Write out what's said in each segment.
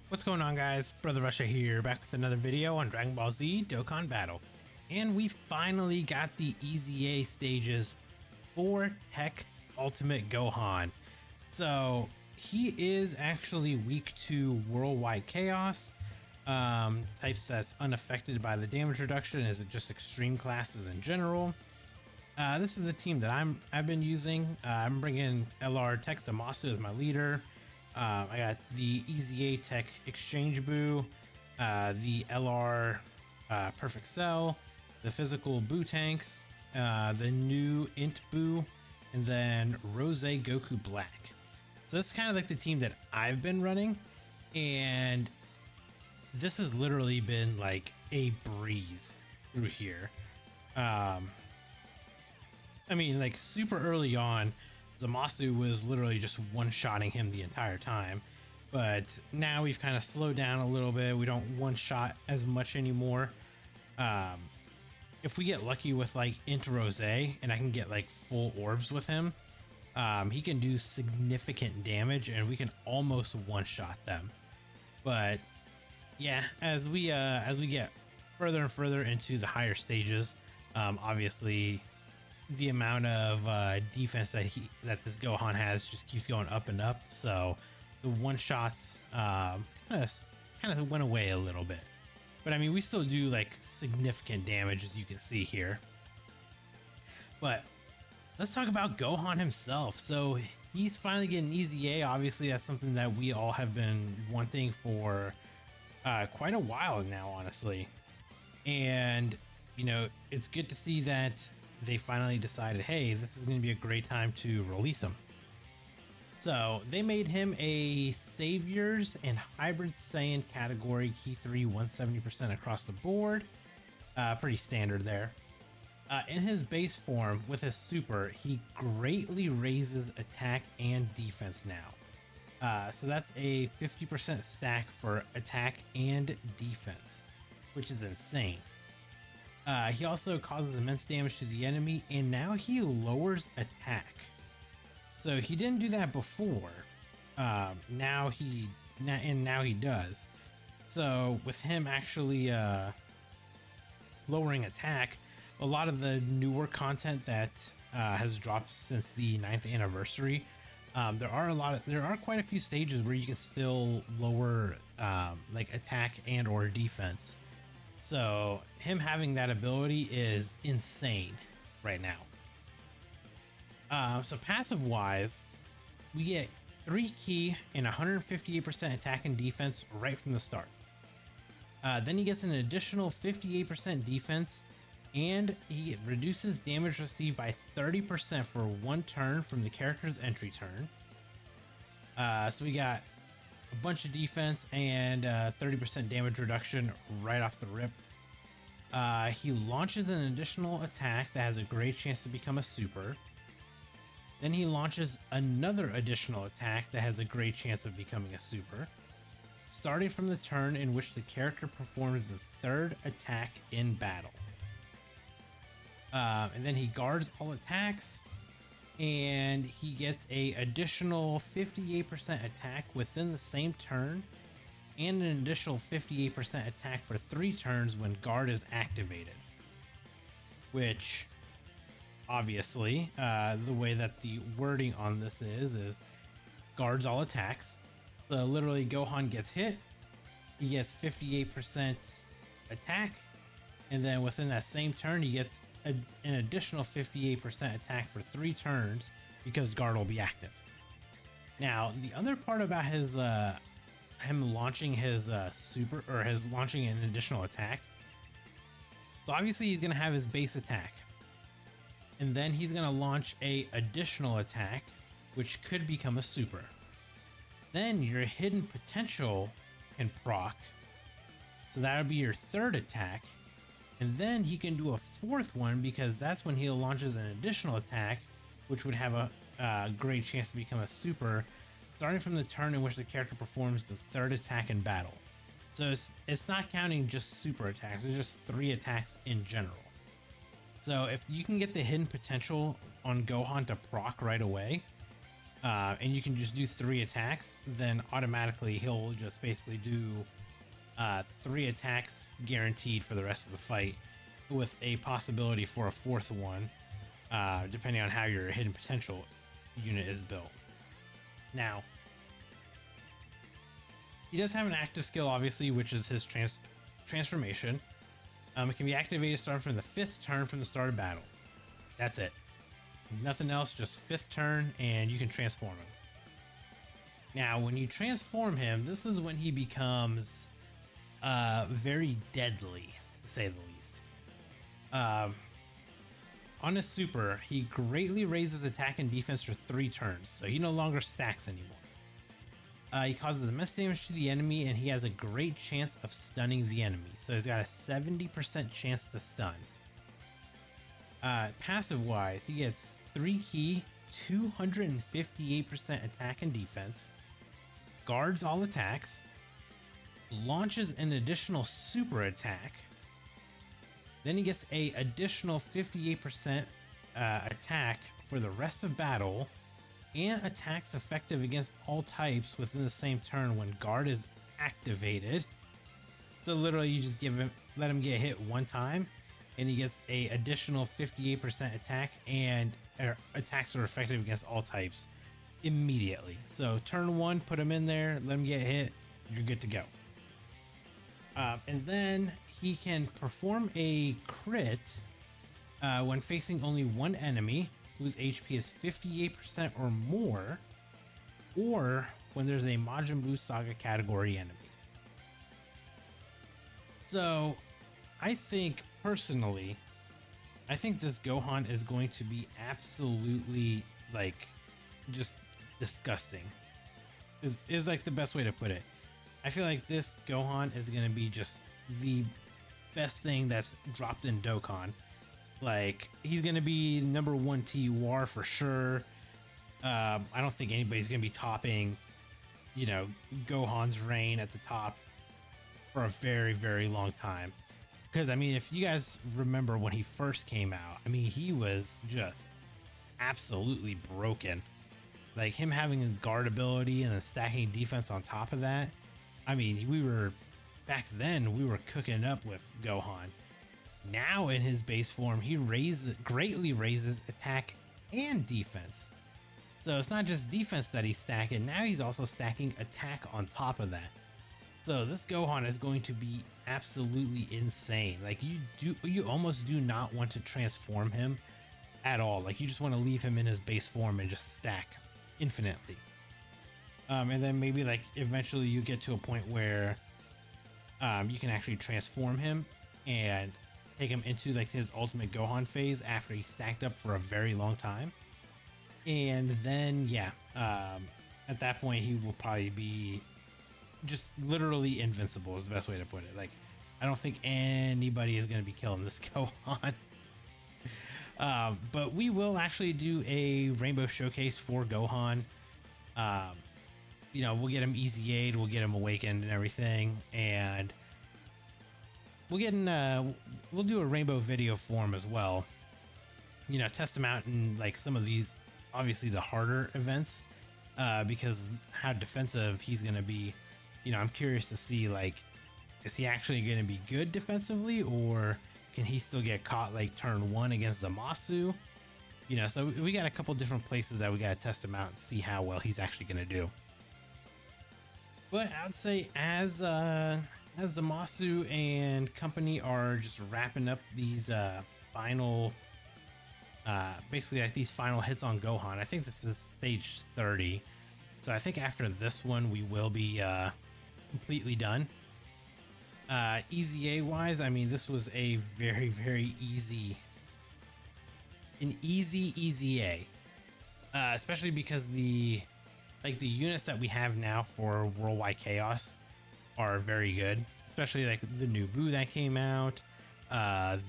What's going on, guys? Brother Russia here, back with another video on Dragon Ball Z Dokkan Battle. And we finally got the EZA stages for TEQ Ultimate Gohan. So he is actually weak to Worldwide Chaos. Types that's unaffected by the damage reduction is just extreme classes in general. This is the team that I've been using. I'm bringing LR TEQ Zamasu as my leader. I got the EZA TEQ Exchange Boo, the LR Perfect Cell, the physical Boo tanks, the new Int Boo, and then Rose Goku Black. So this is kind of like the team that I've been running, and this has literally been like a breeze through here. I mean, like super early on, Zamasu was literally just one-shotting him the entire time, but now we've kind of slowed down a little bit. We don't one-shot as much anymore. If we get lucky with like Int Rose and I can get like full orbs with him, he can do significant damage and we can almost one-shot them. But yeah, as we get further and further into the higher stages, obviously the amount of defense that this Gohan has just keeps going up and up, so the one shots kind of went away a little bit. But I mean, we still do like significant damage, as you can see here. But let's talk about Gohan himself. So he's finally getting EZA. Obviously that's something that we all have been wanting for quite a while now, honestly. And you know, it's good to see that they finally decided, hey, this is going to be a great time to release him. So they made him a Saviors and Hybrid Saiyan category, Key 3 170% across the board. Pretty standard there. In his base form with his super, he greatly raises attack and defense now. So that's a 50% stack for attack and defense, which is insane. He also causes immense damage to the enemy, and now he lowers attack. So he didn't do that before. Now he does. So with him actually lowering attack, a lot of the newer content that has dropped since the 9th anniversary, there are quite a few stages where you can still lower like attack and or defense. So him having that ability is insane right now. So passive wise, we get 3 key and 158% attack and defense right from the start. Then he gets an additional 58% defense, and he reduces damage received by 30% for 1 turn from the character's entry turn. So we got a bunch of defense and 30% damage reduction right off the rip. He launches an additional attack that has a great chance to become a super. Then he launches another additional attack that has a great chance of becoming a super, starting from the turn in which the character performs the 3rd attack in battle. And then he guards all attacks, and he gets a additional 58% attack within the same turn, and an additional 58% attack for 3 turns when guard is activated. Which, obviously, the way that the wording on this is guards all attacks. So literally Gohan gets hit, he gets 58% attack, and then within that same turn he gets an additional 58% attack for 3 turns because guard will be active. Now the other part about his him launching his super, or his launching an additional attack, so obviously he's gonna have his base attack, and then he's gonna launch a additional attack which could become a super. Then your hidden potential can proc, so that would be your 3rd attack. And then he can do a 4th one, because that's when he launches an additional attack, which would have a great chance to become a super, starting from the turn in which the character performs the 3rd attack in battle. So it's not counting just super attacks, it's just 3 attacks in general. So if you can get the hidden potential on Gohan to proc right away, and you can just do 3 attacks, then automatically he'll just basically do 3 attacks guaranteed for the rest of the fight, with a possibility for a 4th one, depending on how your hidden potential unit is built. Now, he does have an active skill, obviously, which is his transformation. It can be activated starting from the 5th turn from the start of battle. That's it. Nothing else, just 5th turn, and you can transform him. Now, when you transform him, this is when he becomes very deadly, to say the least. On his super, he greatly raises attack and defense for 3 turns, so he no longer stacks anymore. He causes immense damage to the enemy, and he has a great chance of stunning the enemy, so he's got a 70% chance to stun. Passive wise, he gets 3 key, 258% attack and defense, guards all attacks, launches an additional super attack, then he gets a additional 58% attack for the rest of battle, and attacks effective against all types within the same turn when guard is activated. So literally you just let him get hit 1 time, and he gets a additional 58% attack, and attacks are effective against all types immediately. So turn 1, put him in there, let him get hit, you're good to go. And then he can perform a crit when facing only 1 enemy whose HP is 58% or more, or when there's a Majin Buu Saga category enemy. So I think personally, I think this Gohan is going to be absolutely like just disgusting. Is like the best way to put it. I feel like this Gohan is going to be just the best thing that's dropped in Dokkan. Like, he's going to be number 1 TUR for sure. I don't think anybody's going to be topping, you know, Gohan's reign at the top for a very, very long time. Because, I mean, if you guys remember when he first came out, I mean, he was just absolutely broken. Like, him having a guard ability and then stacking defense on top of that. I mean, back then, we were cooking up with Gohan. Now in his base form, he greatly raises attack and defense. So it's not just defense that he's stacking, now he's also stacking attack on top of that. So this Gohan is going to be absolutely insane. Like, you almost do not want to transform him at all. Like, you just want to leave him in his base form and just stack infinitely. And then maybe like eventually you get to a point where you can actually transform him and take him into like his ultimate Gohan phase after he's stacked up for a very long time. And then, yeah, at that point he will probably be just literally invincible is the best way to put it. Like, I don't think anybody is going to be killing this Gohan. But we will actually do a rainbow showcase for Gohan. You know, we'll get him EZA'd, we'll get him awakened and everything, and we'll do a rainbow video for him as well. You know, test him out in like some of these, obviously the harder events, because how defensive he's going to be. You know, I'm curious to see, like, is he actually going to be good defensively, or can he still get caught like turn 1 against Zamasu? You know, so we got a couple different places that we got to test him out and see how well he's actually going to do. But I'd say as Zamasu and company are just wrapping up these final, basically like these final hits on Gohan, I think this is stage 30. So I think after this one, we will be completely done. EZA wise, I mean, this was a very, very easy EZA, especially because the units that we have now for Worldwide Chaos are very good, especially like the new Buu that came out,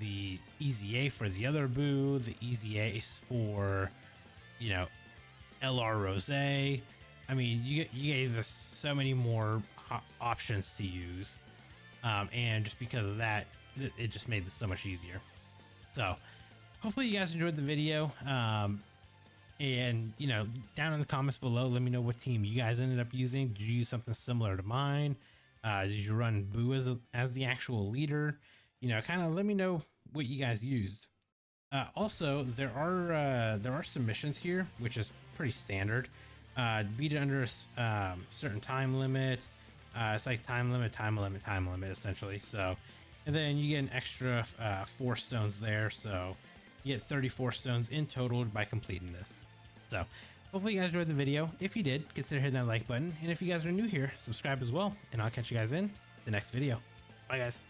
the EZA for the other Buu, the EZA for, you know, LR Rose. I mean, you gave us so many more options to use, and just because of that, it just made this so much easier. So hopefully you guys enjoyed the video. And, you know, down in the comments below, let me know what team you guys ended up using. Did you use something similar to mine? Did you run Boo as the actual leader? You know, kind of let me know what you guys used. Also, there are some missions here, which is pretty standard. Beat it under a certain time limit. It's like time limit, essentially. So, and then you get an extra 4 stones there. So you get 34 stones in total by completing this. So hopefully you guys enjoyed the video. If you did, consider hitting that like button. And if you guys are new here, subscribe as well. And I'll catch you guys in the next video. Bye, guys.